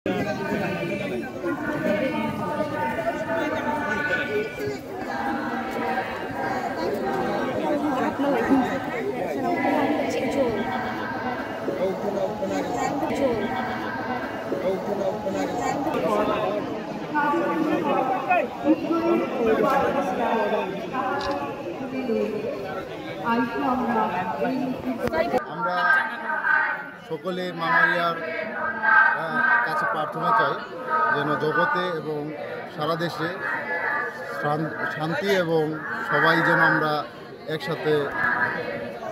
আমরা সকলে মামারিয়ার কাছে প্রার্থনা চাই যেন জগতে এবং সারা দেশে শান্তি এবং সবাই যেন আমরা একসাথে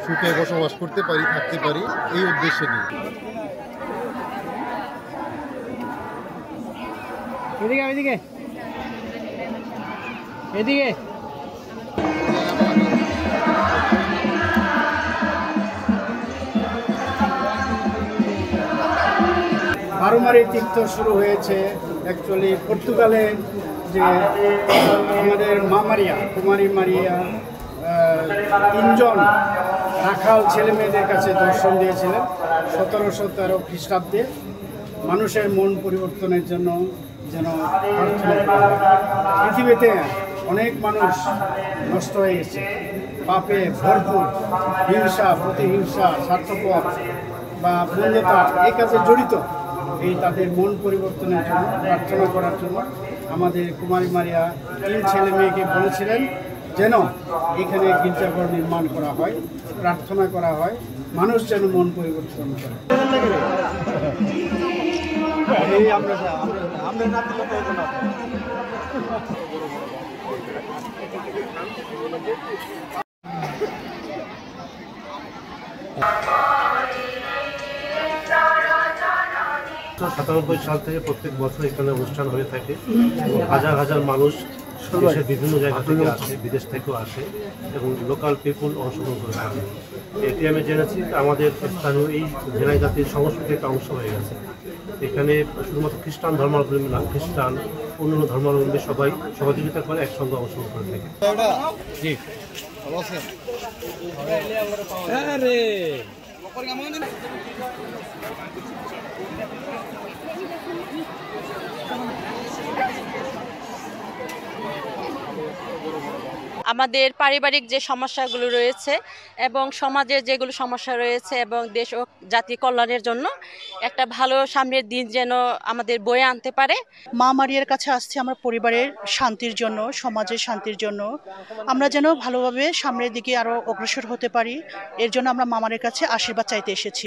সুখে বসবাস করতে পারি, থাকতে পারি, এই উদ্দেশ্যে নিয়ে। এদিকে এদিকে এদিকে বারোমারি তীর্থ শুরু হয়েছে অ্যাকচুয়ালি পর্তুগালে, যে আমাদের মামারিয়া কুমারী মারিয়া তিনজন রাখাল ছেলে মেয়েদের কাছে দর্শন দিয়েছিলেন 1713 খ্রিস্টাব্দে। মানুষের মন পরিবর্তনের জন্য যেন প্রার্থনা করা হয়। পৃথিবীতে অনেক মানুষ নষ্ট হয়ে গেছে, পাপে ভরপুর, হিংসা, প্রতিহিংসা, স্বার্থপর বা বন্যতা এই কাজে জড়িত। এই তাদের মন পরিবর্তনের জন্য প্রার্থনা করার জন্য আমাদের কুমারী মারিয়া 3 ছেলে মেয়েকে বলেছিলেন যেন এখানে গির্জাঘর নির্মাণ করা হয়, প্রার্থনা করা হয়, মানুষ যেন মন পরিবর্তন করে। '97 সাল থেকে প্রত্যেক বছর এখানে অনুষ্ঠান হয়ে থাকে এবং হাজার হাজার মানুষ দেশের বিভিন্ন জায়গা থেকে আসে, বিদেশ থেকেও আসে এবং লোকাল পিপুল অংশগ্রহণ করে থাকে। এটি আমি জেনেছি আমাদের স্থানীয় এই জেনাই জাতির সংস্কৃতির একটা অংশ হয়ে গেছে। এখানে শুধুমাত্র খ্রিস্টান ধর্মাবলম্বী না, খ্রিস্টান অন্য ধর্মাবলম্বী সবাই সহযোগিতা করে একসঙ্গে অংশগ্রহণ করে থাকে। আমাদের পারিবারিক যে সমস্যাগুলো রয়েছে এবং সমাজের যেগুলো সমস্যা রয়েছে এবং দেশ ও জাতি কল্যাণের জন্য একটা ভালো সামনের দিন যেন আমাদের বয়ে আনতে পারে। মা মারিয়ার কাছে আসছি আমরা পরিবারের শান্তির জন্য, সমাজের শান্তির জন্য, আমরা যেন ভালোভাবে সামনের দিকে আরো অগ্রসর হতে পারি। এর জন্য আমরা মা মারিয়ার কাছে আশীর্বাদ চাইতে এসেছি।